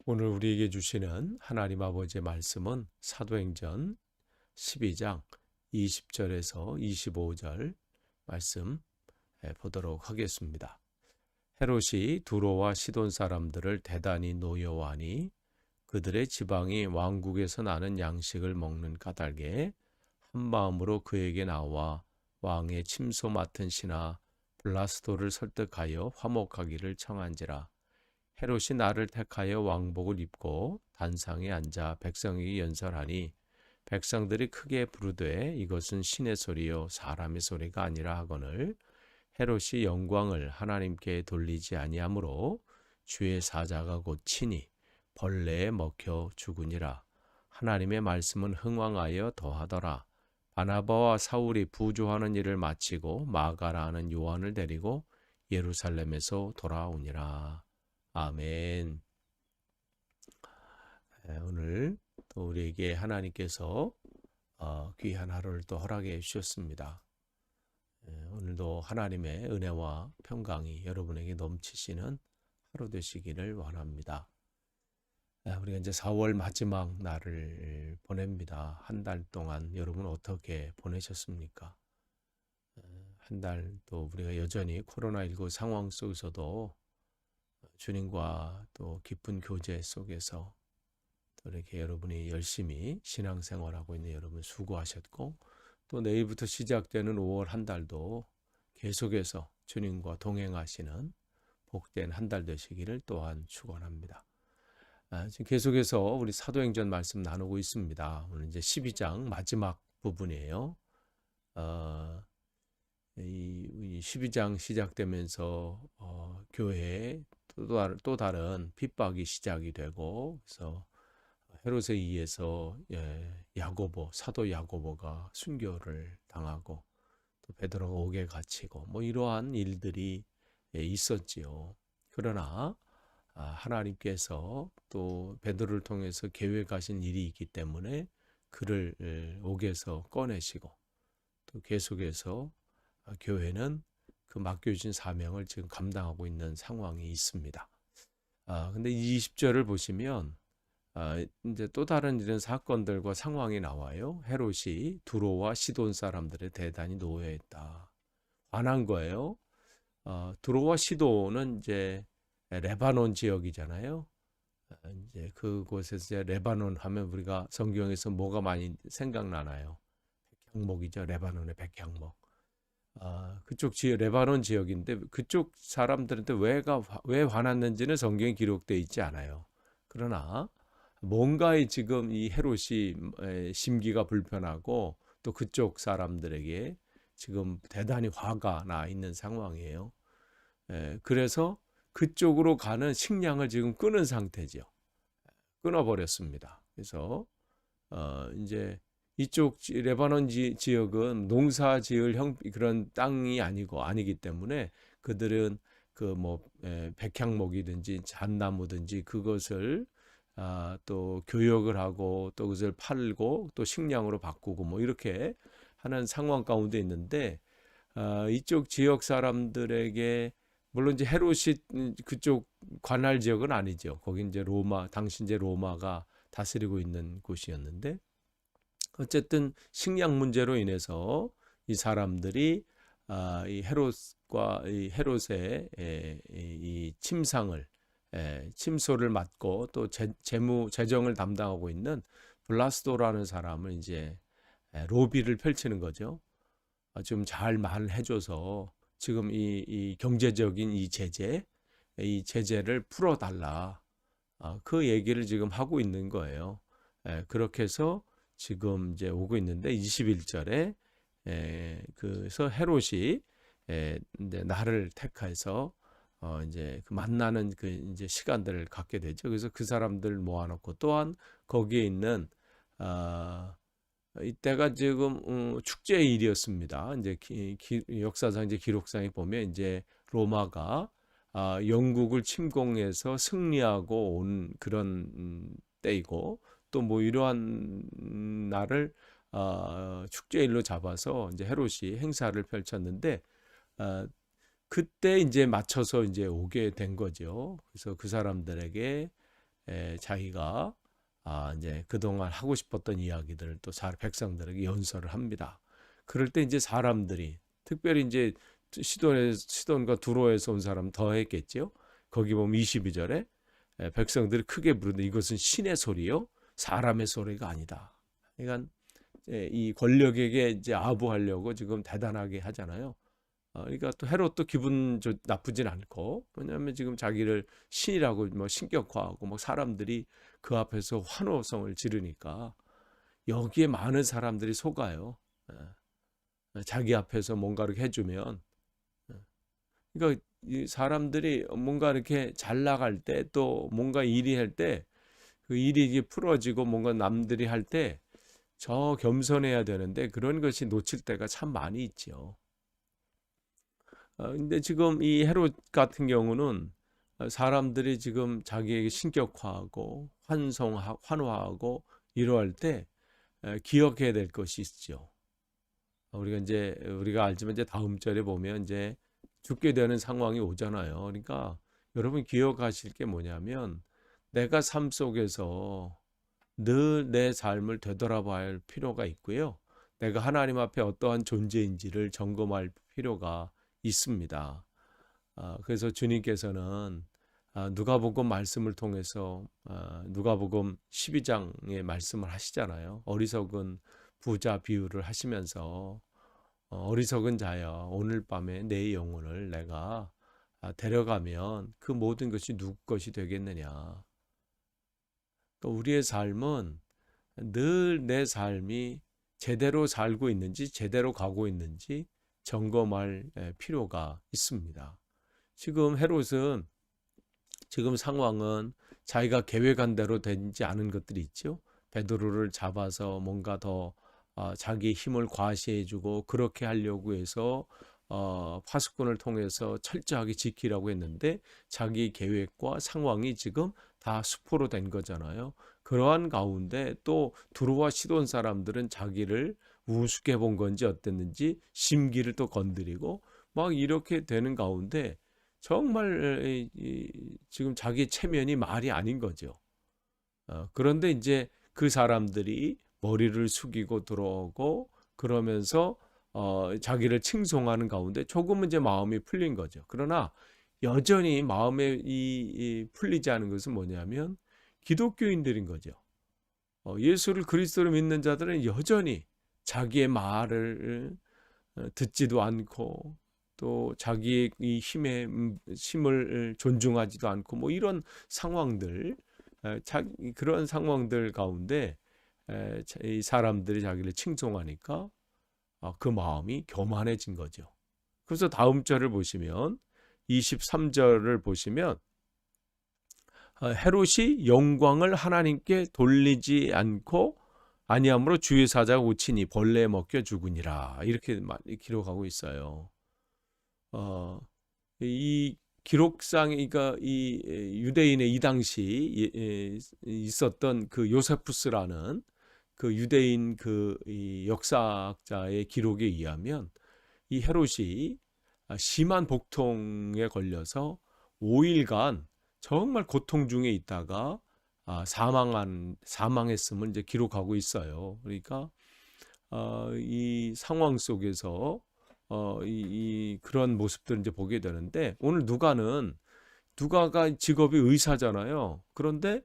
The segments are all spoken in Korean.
오늘 우리에게 주시는 하나님 아버지의 말씀은 사도행전 12장 20절에서 25절 말씀 보도록 하겠습니다. 헤롯이 두로와 시돈 사람들을 대단히 노여워하니 그들의 지방이 왕국에서 나는 양식을 먹는 까닭에 한마음으로 그에게 나와 왕의 침소 맡은 신하 블라스도를 설득하여 화목하기를 청한지라. 헤롯이 나를 택하여 왕복을 입고 단상에 앉아 백성에게 연설하니 백성들이 크게 부르되 이것은 신의 소리요 사람의 소리가 아니라 하거늘 헤롯이 영광을 하나님께 돌리지 아니하므로 주의 사자가 곧 친히 벌레에 먹혀 죽으니라. 하나님의 말씀은 흥왕하여 더하더라. 바나바와 사울이 부조하는 일을 마치고 마가라 하는 요한을 데리고 예루살렘에서 돌아오니라. 아멘. 오늘 또 우리에게 하나님께서 귀한 하루를 또 허락해 주셨습니다. 오늘도 하나님의 은혜와 평강이 여러분에게 넘치시는 하루 되시기를 원합니다. 우리가 이제 4월 마지막 날을 보냅니다. 한 달 동안 여러분 어떻게 보내셨습니까? 한 달 또 우리가 여전히 코로나19 상황 속에서도 주님과 또 깊은 교제 속에서 또 이렇게 여러분이 열심히 신앙생활하고 있는 여러분 수고하셨고, 또 내일부터 시작되는 5월 한 달도 계속해서 주님과 동행하시는 복된 한 달 되시기를 또한 축원합니다. 지금 계속해서 우리 사도행전 말씀 나누고 있습니다. 오늘 이제 12장 마지막 부분이에요. 이 12장 시작되면서 교회에 또 다른 핍박이 시작이 되고, 그래서 헤롯에 의해서 사도 야고보가 순교를 당하고 또 베드로가 옥에 갇히고 뭐 이러한 일들이 있었지요. 그러나 하나님께서 또 베드로를 통해서 계획하신 일이 있기 때문에 그를 옥에서 꺼내시고 또 계속해서 교회는 그 맡겨주신 사명을 지금 감당하고 있는 상황이 있습니다. 근데 20절을 보시면 이제 또 다른 이런 사건들과 상황이 나와요. 헤롯이 두로와 시돈 사람들을 대단히 노여했다. 화난 거예요. 두로와 시돈은 이제 레바논 지역이잖아요. 이제 그곳에서 이제 레바논 하면 우리가 성경에서 뭐가 많이 생각나나요? 백향목이죠. 레바논의 백향목. 그쪽 지역, 레바논 지역인데 그쪽 사람들한테 왜 화났는지는 성경에 기록되어 있지 않아요. 그러나 뭔가에 지금 이 헤롯이 심기가 불편하고 또 그쪽 사람들에게 지금 대단히 화가 나 있는 상황이에요. 그래서 그쪽으로 가는 식량을 지금 끊은 상태죠. 끊어버렸습니다. 그래서 이제 이쪽 레바논 지역은 농사 지을 그런 땅이 아니기 때문에 그들은 그 뭐 백향목이든지 잣나무든지 그것을 또 교역을 하고 또 그것을 팔고 또 식량으로 바꾸고 뭐 이렇게 하는 상황 가운데 있는데, 이쪽 지역 사람들에게 물론 이제 헤롯이 그쪽 관할 지역은 아니죠. 거기 이제 당시 이제 로마가 다스리고 있는 곳이었는데, 어쨌든 식량 문제로 인해서 이 사람들이 이 헤롯과 이 헤롯의 이 침소를 맡고 또 재정을 담당하고 있는 블라스도라는 사람을 이제 로비를 펼치는 거죠. 좀 잘 말을 해줘서 지금 이 경제적인 이 제재를 풀어달라. 그 얘기를 지금 하고 있는 거예요. 그렇게 해서 지금 이제 오고 있는데 21절에 그래서 헤롯이 이제 나를 택해서 이제 그 만나는 그 이제 시간들을 갖게 되죠. 그래서 그 사람들 모아놓고 또한 거기에 있는 이때가 지금 축제의 일이었습니다. 이제 역사상 이제 기록상에 보면 이제 로마가 영국을 침공해서 승리하고 온 그런 때이고, 또 뭐 이러한 날을 축제일로 잡아서 이제 헤롯이 행사를 펼쳤는데, 그때 이제 맞춰서 이제 오게 된 거죠. 그래서 그 사람들에게 자기가 이제 그동안 하고 싶었던 이야기들을 또 백성들에게 연설을 합니다. 그럴 때 이제 사람들이 특별히 이제 시돈과 두로에서 온 사람 더 했겠죠. 거기 보면 22절에 백성들이 크게 부르는데 이것은 신의 소리요, 사람의 소리가 아니다. 그러니까 이 권력에게 이제 아부하려고 지금 대단하게 하잖아요. 그러니까 또 헤롯도 기분 나쁘진 않고, 왜냐하면 지금 자기를 신이라고 뭐 신격화하고 뭐 사람들이 그 앞에서 환호성을 지르니까 여기에 많은 사람들이 속아요. 자기 앞에서 뭔가 이렇게 해주면. 그러니까 이 사람들이 뭔가 이렇게 잘 나갈 때, 또 뭔가 일이 할 때 그 일이 이게 풀어지고 뭔가 남들이 할 때 저 겸손해야 되는데 그런 것이 놓칠 때가 참 많이 있죠. 근데 지금 이 헤롯 같은 경우는 사람들이 지금 자기에게 신격화하고 환호하고 이러할 때 기억해야 될 것이 있죠. 우리가 알지만 이제 다음 절에 보면 이제 죽게 되는 상황이 오잖아요. 그러니까 여러분 기억하실 게 뭐냐면, 내가 삶 속에서 늘 내 삶을 되돌아봐야 할 필요가 있고요. 내가 하나님 앞에 어떠한 존재인지를 점검할 필요가 있습니다. 그래서 주님께서는 누가복음 말씀을 통해서 누가복음 12장의 말씀을 하시잖아요. 어리석은 부자 비유를 하시면서 어리석은 자야, 오늘 밤에 내 영혼을 내가 데려가면 그 모든 것이 누구 것이 되겠느냐. 그러니까 우리의 삶은 늘 내 삶이 제대로 살고 있는지, 제대로 가고 있는지 점검할 필요가 있습니다. 지금 헤롯은, 지금 상황은 자기가 계획한 대로 되지 않은 것들이 있죠. 베드로를 잡아서 뭔가 더 자기의 힘을 과시해주고 그렇게 하려고 해서 파수꾼을 통해서 철저하게 지키라고 했는데 자기 계획과 상황이 지금 다 수포로 된 거잖아요. 그러한 가운데 또 두로와 시돈 사람들은 자기를 우습게 본 건지 어땠는지 심기를 또 건드리고 막 이렇게 되는 가운데 정말 지금 자기 체면이 말이 아닌 거죠. 그런데 이제 그 사람들이 머리를 숙이고 들어오고 그러면서 자기를 칭송하는 가운데 조금은 이제 마음이 풀린 거죠. 그러나 여전히 마음에 풀리지 않은 것은 뭐냐면 기독교인들인 거죠. 예수를 그리스도로 믿는 자들은 여전히 자기의 말을 듣지도 않고 또 자기의 이 힘을 존중하지도 않고 뭐 이런 상황들, 그런 상황들 가운데 이 사람들이 자기를 칭송하니까 그 마음이 교만해진 거죠. 그래서 다음 절을 보시면 23절을 보시면 헤롯이 영광을 하나님께 돌리지 않고 아니함으로 주의 사자가 우치니 벌레에 먹혀 죽으니라, 이렇게 기록하고 있어요. 이 기록상, 그러니까 이 유대인의 이 당시 있었던 그 요세푸스라는 그 유대인 이 역사학자의 기록에 의하면 이 헤롯이 심한 복통에 걸려서 5일간 정말 고통 중에 있다가 사망했음을 이제 기록하고 있어요. 그러니까 이 상황 속에서 그런 모습들을 이제 보게 되는데, 오늘 누가가 직업이 의사잖아요. 그런데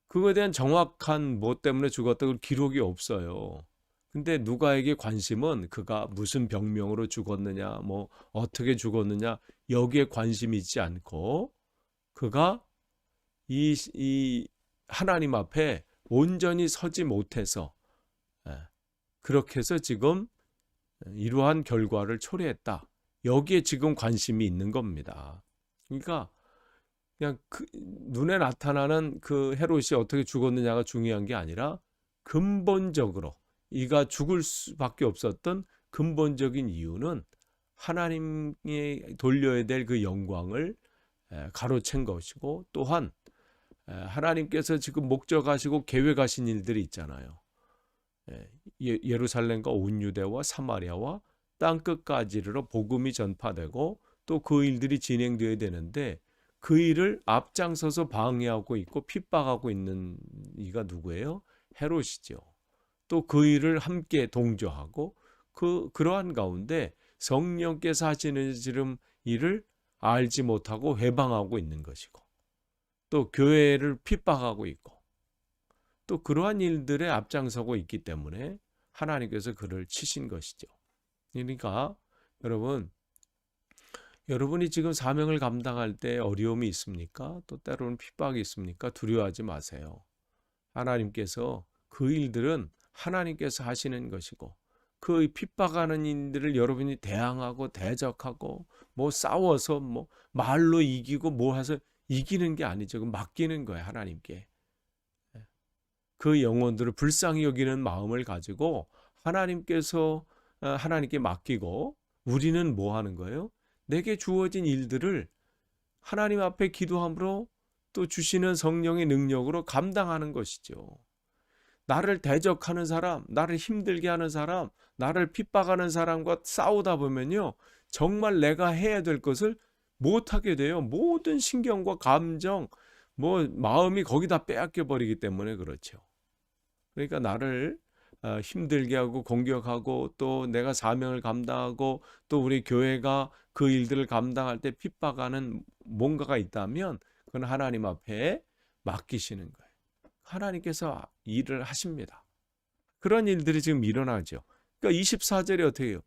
그거에 대한 정확한 뭐 때문에 죽었다고 기록이 없어요. 근데 누가에게 관심은 그가 무슨 병명으로 죽었느냐, 뭐 어떻게 죽었느냐, 여기에 관심이 있지 않고 그가 이 하나님 앞에 온전히 서지 못해서 그렇게 해서 지금 이러한 결과를 초래했다. 여기에 지금 관심이 있는 겁니다. 그러니까 그냥 눈에 나타나는 그 헤롯이 어떻게 죽었느냐가 중요한 게 아니라 근본적으로 이가 죽을 수밖에 없었던 근본적인 이유는 하나님에 돌려야 될 그 영광을 가로챈 것이고, 또한 하나님께서 지금 목적하시고 계획하신 일들이 있잖아요. 예루살렘과 온 유대와 사마리아와 땅끝까지 이르러 복음이 전파되고 또 그 일들이 진행되어야 되는데 그 일을 앞장서서 방해하고 있고 핍박하고 있는 이가 누구예요? 헤롯이죠. 또 그 일을 함께 동조하고 그러한 가운데 성령께서 하시는 지금 일을 알지 못하고 회방하고 있는 것이고, 또 교회를 핍박하고 있고, 또 그러한 일들에 앞장서고 있기 때문에 하나님께서 그를 치신 것이죠. 그러니까 여러분이 지금 사명을 감당할 때 어려움이 있습니까? 또 때로는 핍박이 있습니까? 두려워하지 마세요. 하나님께서 그 일들은 하나님께서 하시는 것이고, 그 핍박하는 일들을 여러분이 대항하고 대적하고 뭐 싸워서 뭐 말로 이기고 뭐 해서 이기는 게 아니죠. 맡기는 거예요, 하나님께. 그 영혼들을 불쌍히 여기는 마음을 가지고 하나님께 맡기고, 우리는 뭐 하는 거예요? 내게 주어진 일들을 하나님 앞에 기도함으로 또 주시는 성령의 능력으로 감당하는 것이죠. 나를 대적하는 사람, 나를 힘들게 하는 사람, 나를 핍박하는 사람과 싸우다 보면요, 정말 내가 해야 될 것을 못하게 돼요. 모든 신경과 감정, 뭐 마음이 거기다 빼앗겨 버리기 때문에 그렇죠. 그러니까 나를 힘들게 하고 공격하고, 또 내가 사명을 감당하고, 또 우리 교회가 그 일들을 감당할 때 핍박하는 뭔가가 있다면 그건 하나님 앞에 맡기시는 거예요. 하나님께서 일을 하십니다. 그런 일들이 지금 일어나죠. 그러니까 24절에 어떻게 해요?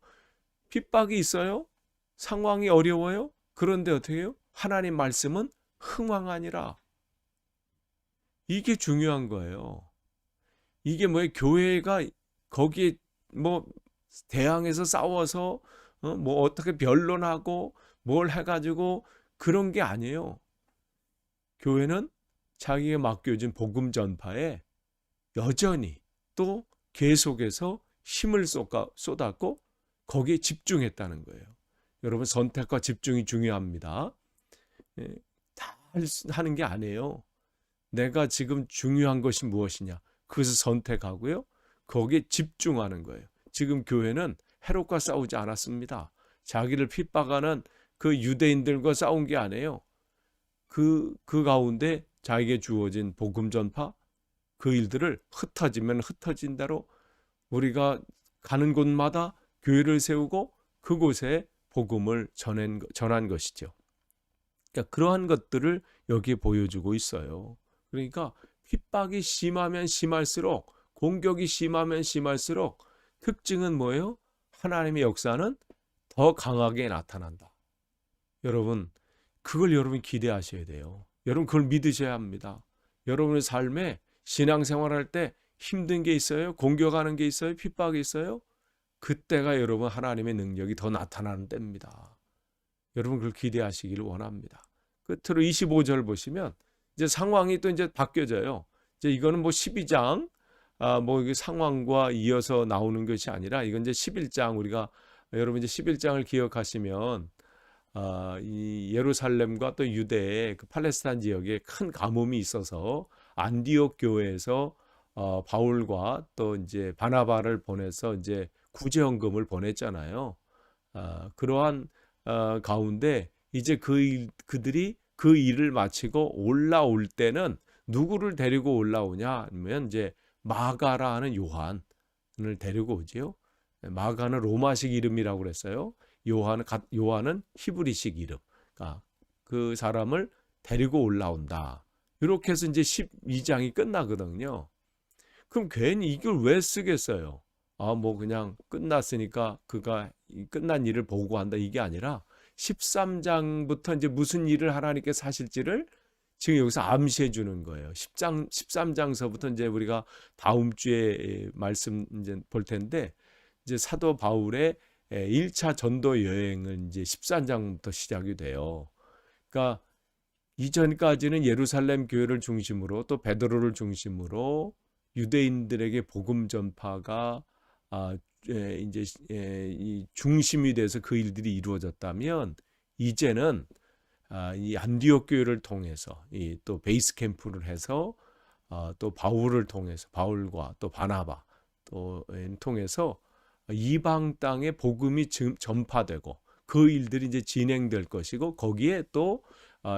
핍박이 있어요? 상황이 어려워요? 그런데 어떻게 해요? 하나님 말씀은 흥왕하니라. 이게 중요한 거예요. 이게 뭐예요? 교회가 거기에 뭐 대항해서 싸워서 뭐 어떻게 변론하고 뭘 해가지고 그런 게 아니에요. 교회는 자기가 맡겨진 복음 전파에 여전히 또 계속해서 힘을 쏟았고 거기에 집중했다는 거예요. 여러분, 선택과 집중이 중요합니다. 다 하는 게 아니에요. 내가 지금 중요한 것이 무엇이냐, 그것을 선택하고요, 거기에 집중하는 거예요. 지금 교회는 헤롯과 싸우지 않았습니다. 자기를 핍박하는 그 유대인들과 싸운 게 아니에요. 그 가운데 자기에게 주어진 복음 전파, 그 일들을 흩어지면 흩어진 대로 우리가 가는 곳마다 교회를 세우고 그곳에 복음을 전한 것이죠. 그러니까 그러한 것들을 여기에 보여주고 있어요. 그러니까 핍박이 심하면 심할수록, 공격이 심하면 심할수록 특징은 뭐예요? 하나님의 역사는 더 강하게 나타난다. 여러분, 그걸 여러분 기대하셔야 돼요. 여러분, 그걸 믿으셔야 합니다. 여러분의 삶에 신앙생활할 때 힘든 게 있어요? 공격하는 게 있어요? 핍박이 있어요? 그때가 여러분 하나님의 능력이 더 나타나는 때입니다. 여러분, 그걸 기대하시기를 원합니다. 끝으로 25절 보시면 이제 상황이 또 이제 바뀌어져요. 이제 이거는 뭐 12장 뭐 이게 상황과 이어서 나오는 것이 아니라, 이건 이제 11장, 우리가 여러분 이제 11장을 기억하시면 이 예루살렘과 또 유대의 그 팔레스타인 지역에 큰 가뭄이 있어서 안디옥 교회에서 바울과 또 이제 바나바를 보내서 이제 구제헌금을 보냈잖아요. 그러한 가운데 이제 그들이 그 일을 마치고 올라올 때는 누구를 데리고 올라오냐 하면 이제 마가라 하는 요한을 데리고 오지요. 마가는 로마식 이름이라고 그랬어요. 요한은 히브리식 이름. 그러니까 그 사람을 데리고 올라온다. 이렇게 해서 이제 12장이 끝나거든요. 그럼 괜히 이걸 왜 쓰겠어요? 뭐 그냥 끝났으니까 그가 끝난 일을 보고한다, 이게 아니라 13장부터 이제 무슨 일을 하나님께서 하실지를 지금 여기서 암시해 주는 거예요. 13장서부터 이제 우리가 다음 주에 말씀 이제 볼 텐데, 이제 사도 바울의 1차 전도 여행은 이제 13장부터 시작이 돼요. 그러니까 이전까지는 예루살렘 교회를 중심으로 또 베드로를 중심으로 유대인들에게 복음 전파가 이제 이 중심이 돼서 그 일들이 이루어졌다면, 이제는 이 안디옥 교회를 통해서 또 베이스 캠프를 해서 또 바울을 통해서, 바울과 또 바나바 또 통해서 이방 땅에 복음이 전파되고 그 일들이 이제 진행될 것이고, 거기에 또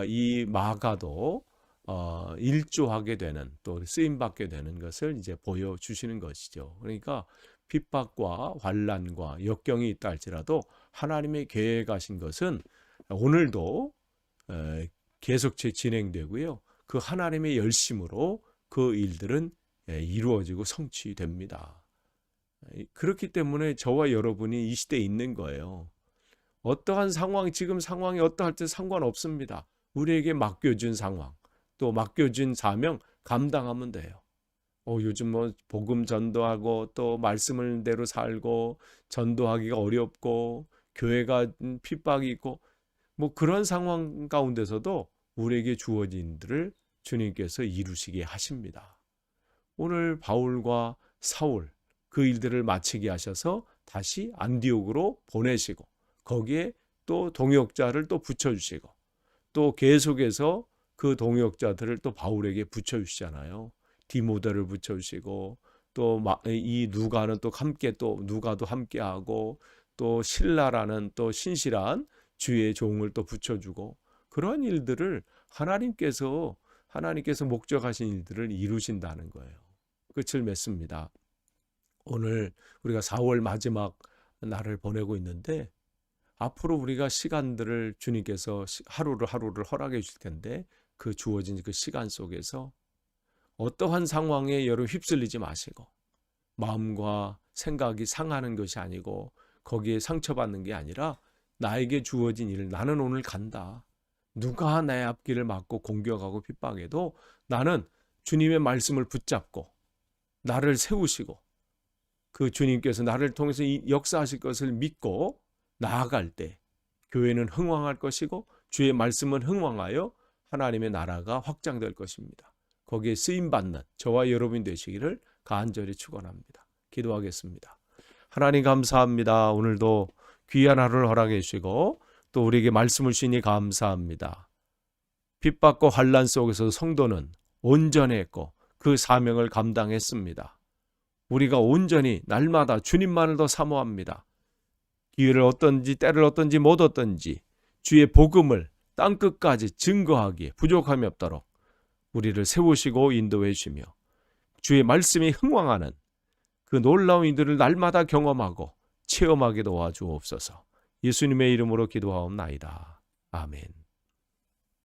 이 마가도 일조하게 되는, 또 쓰임 받게 되는 것을 이제 보여주시는 것이죠. 그러니까 핍박과 환난과 역경이 있다 할지라도 하나님의 계획하신 것은 오늘도 계속 진행되고요. 그 하나님의 열심으로 그 일들은 이루어지고 성취됩니다. 그렇기 때문에 저와 여러분이 이 시대에 있는 거예요. 어떠한 상황, 지금 상황이 어떠할지 상관없습니다. 우리에게 맡겨준 상황, 또 맡겨준 사명 감당하면 돼요. 요즘 뭐 복음 전도하고 또 말씀을 대로 살고 전도하기가 어렵고 교회가 핍박이 있고 뭐 그런 상황 가운데서도 우리에게 주어진 일들을 주님께서 이루시게 하십니다. 오늘 바울과 사울 그 일들을 마치게 하셔서 다시 안디옥으로 보내시고 거기에 또 동역자를 또 붙여주시고 또 계속해서 그 동역자들을 또 바울에게 붙여주시잖아요. 디모데를 붙여주시고 또 이 누가는 또 함께 또 누가도 함께하고 또 실라라는 또 신실한 주의 종을 또 붙여주고 그런 일들을 하나님께서 목적하신 일들을 이루신다는 거예요. 끝을 맺습니다. 오늘 우리가 4월 마지막 날을 보내고 있는데 앞으로 우리가 시간들을 주님께서 하루를 허락해 주실 텐데 그 주어진 그 시간 속에서 어떠한 상황에 여러분 휩쓸리지 마시고 마음과 생각이 상하는 것이 아니고 거기에 상처받는 게 아니라 나에게 주어진 일, 나는 오늘 간다. 누가 내 앞길을 막고 공격하고 핍박해도 나는 주님의 말씀을 붙잡고 나를 세우시고 그 주님께서 나를 통해서 역사하실 것을 믿고 나아갈 때 교회는 흥왕할 것이고 주의 말씀은 흥왕하여 하나님의 나라가 확장될 것입니다. 거기에 쓰임받는 저와 여러분이 되시기를 간절히 축원합니다. 기도하겠습니다. 하나님 감사합니다. 오늘도 귀한 하루를 허락해 주시고 또 우리에게 말씀을 주시니 감사합니다. 핍박과 환난 속에서 성도는 온전했고 그 사명을 감당했습니다. 우리가 온전히 날마다 주님만을 더 사모합니다. 기회를 얻든지 때를 얻든지 못 얻든지 주의 복음을 땅끝까지 증거하기에 부족함이 없도록 우리를 세우시고 인도해 주시며 주의 말씀이 흥왕하는 그 놀라운 이들을 날마다 경험하고 체험하게 도와주옵소서. 예수님의 이름으로 기도하옵나이다. 아멘.